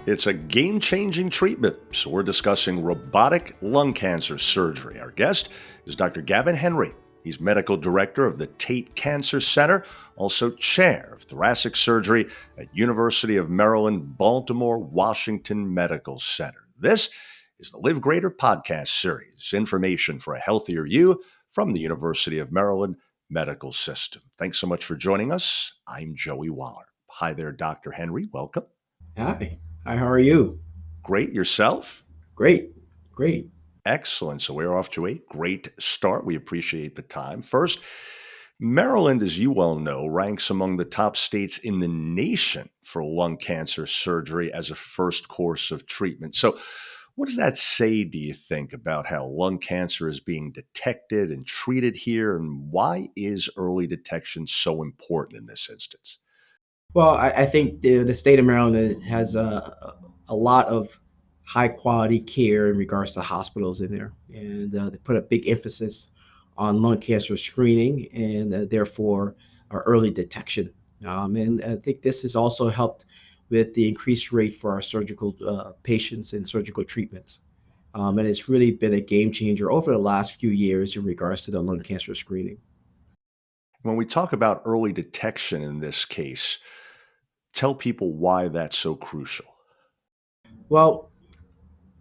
It's a game changing treatment. So, we're discussing robotic lung cancer surgery. Our guest is Dr. Gavin Henry. He's medical director of the Tate Cancer Center, also chair of thoracic surgery at University of Maryland, Baltimore, Washington Medical Center. This is the Live Greater podcast series, information for a healthier you from the University of Maryland Medical System. Thanks so much for joining us. I'm Joey Waller. Hi there, Dr. Henry. Welcome. Hi. Hi, how are you? Great. Yourself? Great. Great. Excellent. So we're off to a great start. We appreciate the time. First, Maryland, as you well know, ranks among the top states in the nation for lung cancer surgery as a first course of treatment. So, what does that say, do you think, about how lung cancer is being detected and treated here? And why is early detection so important in this instance? Well, I think the state of Maryland has a lot of high quality care in regards to hospitals in there. And they put a big emphasis on lung cancer screening and therefore early detection. And I think this has also helped with the increased rate for our surgical patients and surgical treatments. And it's really been a game changer over the last few years in regards to the lung cancer screening. When we talk about early detection in this case, tell people why that's so crucial. Well,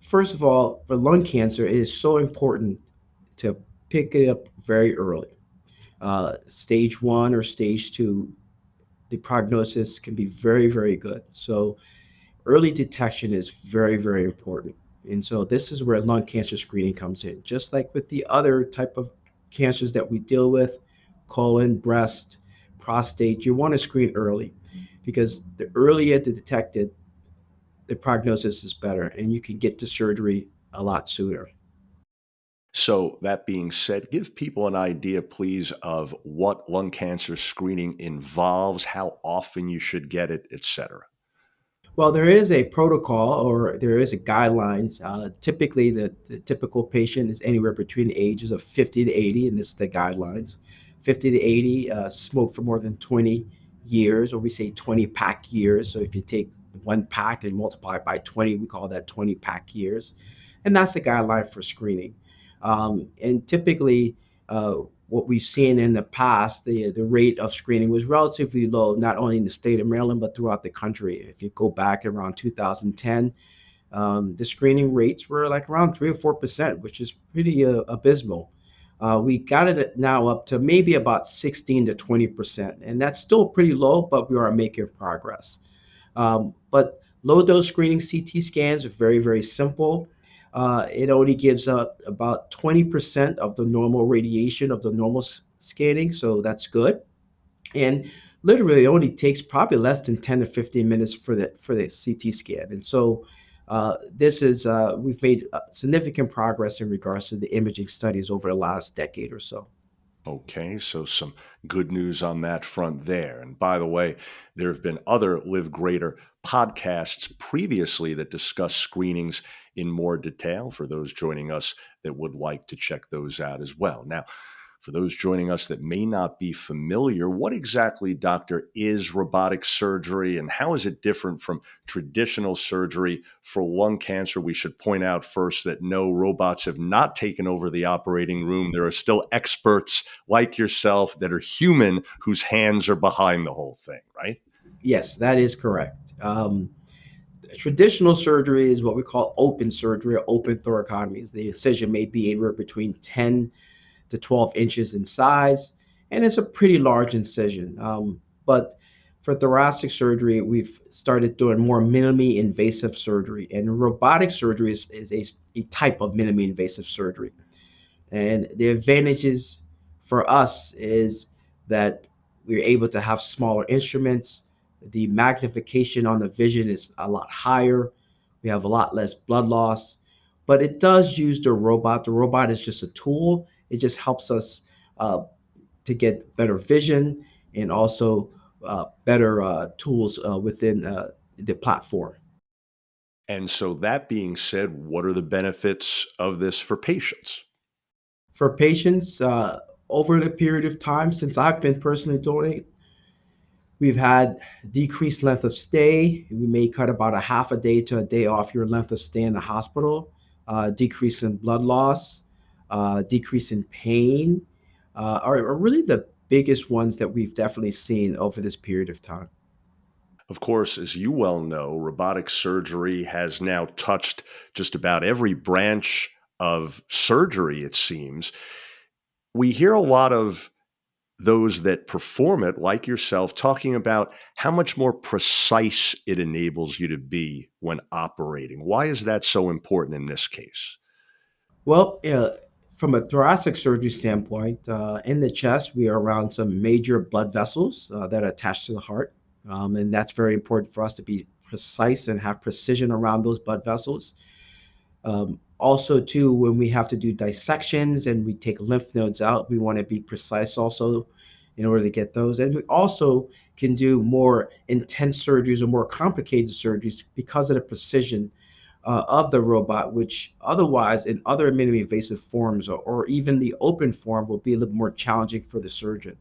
first of all, for lung cancer, it is so important to pick it up very early. Stage one or stage two, the prognosis can be very, very good. So, early detection is very, very important. And so, this is where lung cancer screening comes in. Just like with the other type of cancers that we deal with, colon, breast, prostate, you want to screen early because the earlier to detect it, the prognosis is better and you can get to surgery a lot sooner. So, that being said, give people an idea, please, of what lung cancer screening involves, how often you should get it, etc. Well, there is a protocol or there is a guidelines. Typically, the typical patient is anywhere between the ages of 50 to 80, and this is the guidelines. 50 to 80, smoke for more than 20 years, or we say 20 pack years. So if you take one pack and multiply it by 20, we call that 20 pack years. And that's the guideline for screening. And typically, what we've seen in the past, the rate of screening was relatively low, not only in the state of Maryland, but throughout the country. If you go back around 2010, the screening rates were like around 3 or 4%, which is pretty abysmal. We got it now up to maybe about 16 to 20%, and that's still pretty low, but we are making progress. But low dose screening CT scans are very, very simple. It only gives up about 20% of the normal radiation of the normal scanning, so that's good. And literally, it only takes probably less than 10 to 15 minutes for the CT scan. And so, this is we've made significant progress in regards to the imaging studies over the last decade or so. Okay, so some good news on that front there. And by the way, there have been other Live Greater podcasts previously that discuss screenings in more detail for those joining us that would like to check those out as well. Now, for those joining us that may not be familiar, what exactly, doctor, is robotic surgery and how is it different from traditional surgery for lung cancer? We should point out first that no, robots have not taken over the operating room. There are still experts like yourself that are human whose hands are behind the whole thing, right? Yes, that is correct. Traditional surgery is what we call open surgery or open thoracotomies. The incision may be anywhere between 10 to 12 inches in size, and it's a pretty large incision. But for thoracic surgery, we've started doing more minimally invasive surgery, and robotic surgery is a type of minimally invasive surgery. And the advantages for us is that we're able to have smaller instruments. The magnification on the vision is a lot higher. We have a lot less blood loss, but it does use the robot. The robot is just a tool. It just helps us uh, to get better vision and also better tools within the platform. And so, that being said, what are the benefits of this for patients? For patients, over the period of time since I've been personally doing it, We've had decreased length of stay. We may cut about a half a day to a day off your length of stay in the hospital, decrease in blood loss, decrease in pain, are really the biggest ones that we've definitely seen over this period of time. Of course, as you well know, robotic surgery has now touched just about every branch of surgery, it seems. We hear a lot of those that perform it, like yourself, talking about how much more precise it enables you to be when operating. Why is that so important in this case? Well, from a thoracic surgery standpoint, in the chest, we are around some major blood vessels that are attached to the heart. And that's very important for us to be precise and have precision around those blood vessels. Also, too, when we have to do dissections and we take lymph nodes out, we want to be precise also in order to get those. And we also can do more intense surgeries or more complicated surgeries because of the precision of the robot, which otherwise in other minimally invasive forms or even the open form will be a little more challenging for the surgeon.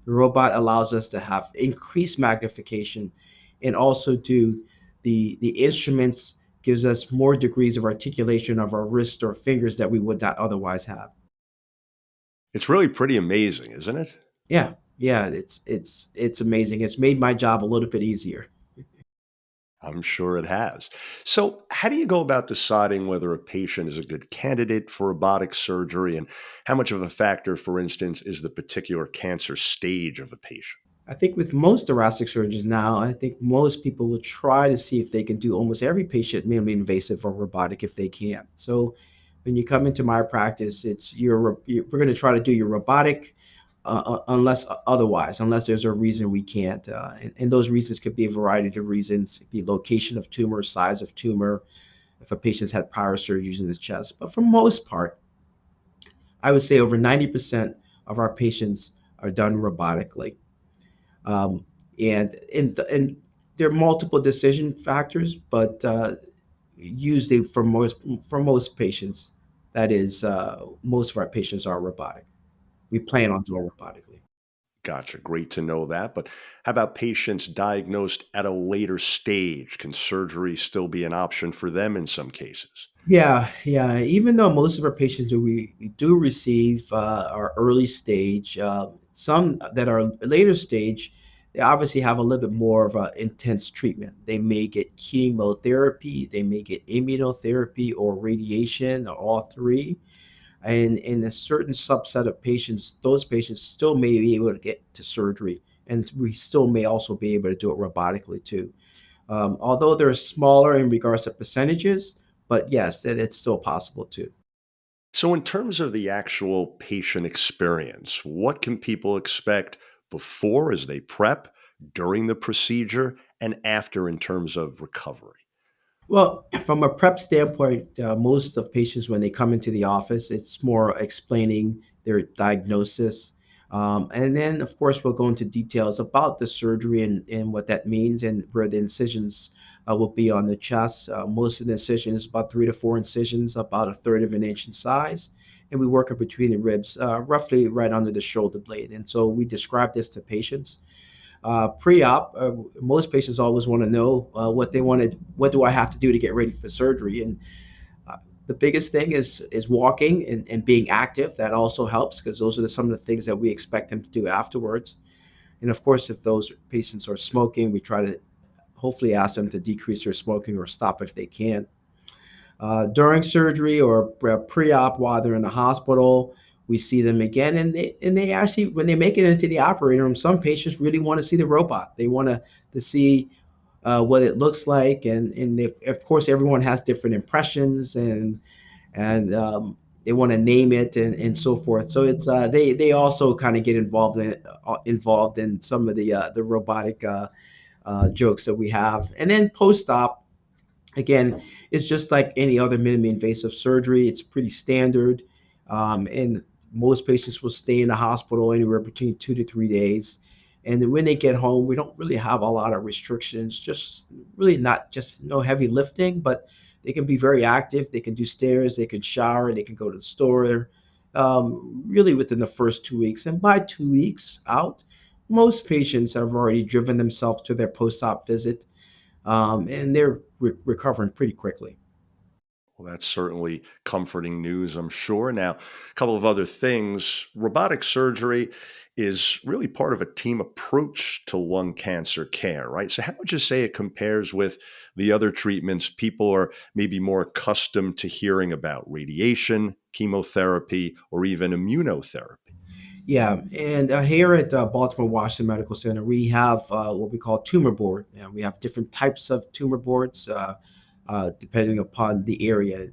The robot allows us to have increased magnification and also do the instruments gives us more degrees of articulation of our wrist or fingers that we would not otherwise have. It's really pretty amazing, isn't it? Yeah, yeah, it's amazing. It's made my job a little bit easier. I'm sure it has. So, how do you go about deciding whether a patient is a good candidate for robotic surgery and how much of a factor, for instance, is the particular cancer stage of the patient? I think with most thoracic surgeons now, I think most people will try to see if they can do almost every patient minimally invasive or robotic if they can. So when you come into my practice, we're going to try to do your robotic unless otherwise, unless there's a reason we can't. And those reasons could be a variety of reasons. It could be location of tumor, size of tumor, if a patient's had prior surgeries in his chest. But for most part, I would say over 90% of our patients are done robotically. Um, and there are multiple decision factors, but usually for most patients, that is, most of our patients are robotic. We plan on doing robotically. Gotcha. Great to know that. But how about patients diagnosed at a later stage? Can surgery still be an option for them in some cases? Yeah, yeah. Even though most of our patients who we do receive are early stage, some that are later stage, they obviously have a little bit more of an intense treatment. They may get chemotherapy, they may get immunotherapy or radiation, or all three. And in a certain subset of patients, those patients still may be able to get to surgery, and we still may also be able to do it robotically too. Although they're smaller in regards to percentages, but yes, that it's still possible too. So, in terms of the actual patient experience, what can people expect before as they prep, during the procedure, and after in terms of recovery? Well, from a prep standpoint, most of patients, when they come into the office, it's more explaining their diagnosis. And then, of course, we'll go into details about the surgery and what that means and where the incisions will be on the chest. Most of the incisions, about 3 to 4 incisions, about a third of an inch in size. And we work in between the ribs, roughly right under the shoulder blade. And so we describe this to patients pre-op. Most patients always want to know what they wanted. What do I have to do to get ready for surgery? And uh, the biggest thing is walking and being active. That also helps because those are some of the things that we expect them to do afterwards. And of course, if those patients are smoking, we try to hopefully ask them to decrease their smoking or stop if they can. During surgery or pre-op while they're in the hospital, we see them again, and they actually, when they make it into the operating room, some patients really want to see the robot. They want to see what it looks like, and of course, everyone has different impressions, and they want to name it and so forth. So it's they also kind of get involved in some of the robotic jokes that we have, and then post-op. Again, it's just like any other minimally invasive surgery. It's pretty standard. And most patients will stay in the hospital anywhere between 2 to 3 days. And then when they get home, we don't really have a lot of restrictions, just really not just no heavy lifting, but they can be very active. They can do stairs, they can shower, they can go to the store really within the first 2 weeks. And by 2 weeks out, most patients have already driven themselves to their post-op visit, and they're recovering pretty quickly. Well, that's certainly comforting news, I'm sure. Now, a couple of other things. Robotic surgery is really part of a team approach to lung cancer care, right? So, how would you say it compares with the other treatments people are maybe more accustomed to hearing about radiation, chemotherapy, or even immunotherapy? Yeah, and here at Baltimore Washington Medical Center, we have what we call tumor board. And we have different types of tumor boards depending upon the area.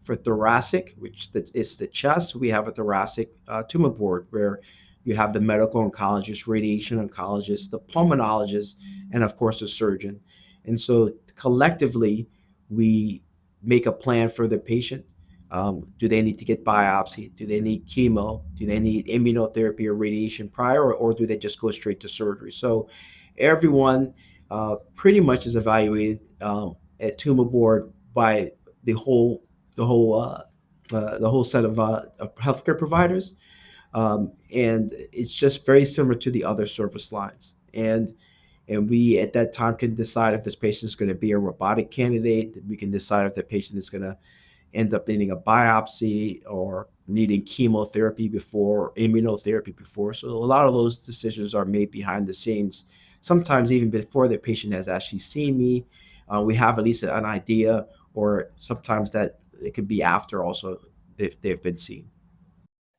For thoracic, which is the chest, we have a thoracic tumor board where you have the medical oncologist, radiation oncologist, the pulmonologist, and of course the surgeon. And so collectively, we make a plan for the patient. Do they need to get biopsy? Do they need chemo? Do they need immunotherapy or radiation prior, or do they just go straight to surgery? So everyone pretty much is evaluated at tumor board by the whole the whole the whole set of healthcare providers, and it's just very similar to the other service lines. And we at that time can decide if this patient is going to be a robotic candidate. We can decide if the patient is going to end up needing a biopsy or needing chemotherapy before, immunotherapy before. So a lot of those decisions are made behind the scenes, sometimes even before the patient has actually seen me. We have at least an idea, or sometimes that it could be after also if they've been seen.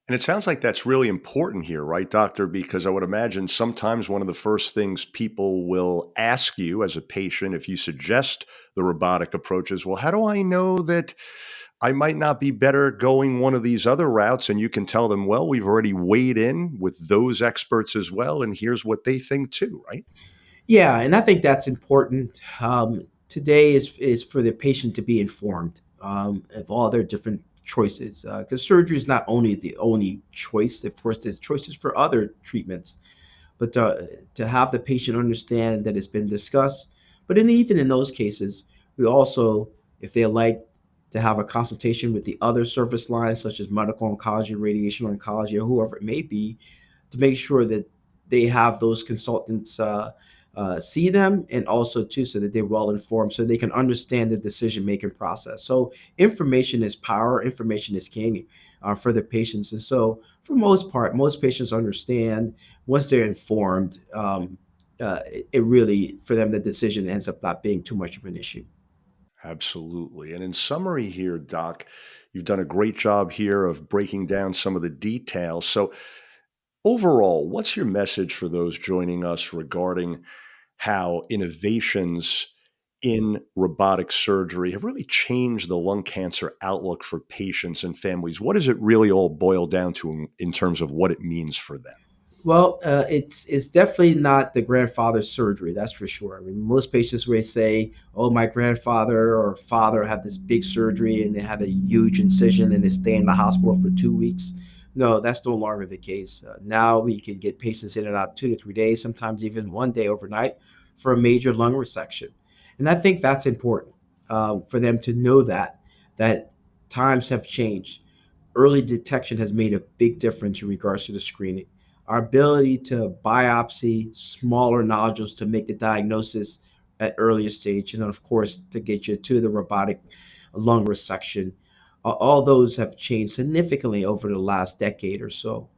And it sounds like that's really important here, right, doctor? Because I would imagine sometimes one of the first things people will ask you as a patient, if you suggest the robotic approach, is, well, how do I know that I might not be better going one of these other routes? And you can tell them, well, we've already weighed in with those experts as well, and here's what they think too, right? Yeah, and I think that's important. Today is for the patient to be informed of all their different choices, because surgery is not only the only choice. Of course, there's choices for other treatments, but to have the patient understand that it's been discussed. But even in those cases, we also, if they like, to have a consultation with the other service lines, such as medical oncology, radiation oncology, or whoever it may be, to make sure that they have those consultants see them, and also too so that they're well informed so they can understand the decision making process. So information is power, information is king for the patients. And so for most part, most patients understand once they're informed. It really, for them, the decision ends up not being too much of an issue. Absolutely. And in summary here, Doc, you've done a great job here of breaking down some of the details. So, overall, what's your message for those joining us regarding how innovations in robotic surgery have really changed the lung cancer outlook for patients and families? What does it really all boil down to in terms of what it means for them? Well, it's definitely not the grandfather's surgery, that's for sure. I mean, most patients may say, "Oh, my grandfather or father had this big surgery and they had a huge incision and they stay in the hospital for 2 weeks." No, that's no longer the case. Now we can get patients in and out 2 to 3 days, sometimes even one day overnight for a major lung resection, and I think that's important for them to know that times have changed. Early detection has made a big difference in regards to the screening. Our ability to biopsy smaller nodules to make the diagnosis at earlier stage, and then of course to get you to the robotic lung resection, all those have changed significantly over the last decade or so.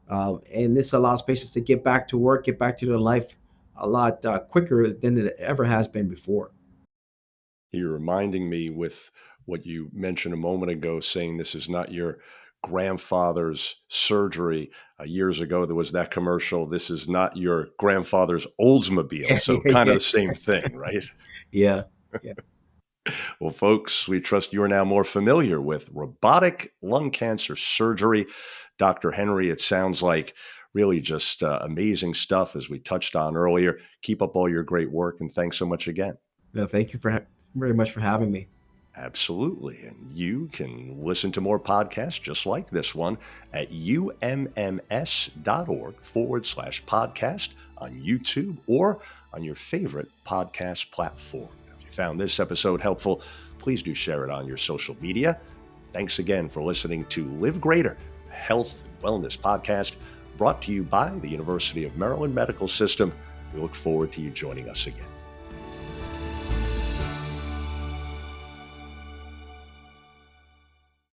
And this allows patients to get back to work, get back to their life a lot quicker than it ever has been before. You're reminding me with what you mentioned a moment ago, saying this is not your grandfather's surgery. Years ago, there was that commercial. This is not your grandfather's Oldsmobile. Yeah, So, yeah, kind of yeah, the same thing, right? yeah, yeah. Well, folks, we trust you are now more familiar with robotic lung cancer surgery. Dr. Henry, it sounds like really just amazing stuff as we touched on earlier. Keep up all your great work, and thanks so much again. No, thank you very much for having me. Absolutely. And you can listen to more podcasts just like this one at umms.org/podcast on YouTube or on your favorite podcast platform. If you found this episode helpful, please do share it on your social media. Thanks again for listening to Live Greater, Health and Wellness Podcast, brought to you by the University of Maryland Medical System. We look forward to you joining us again.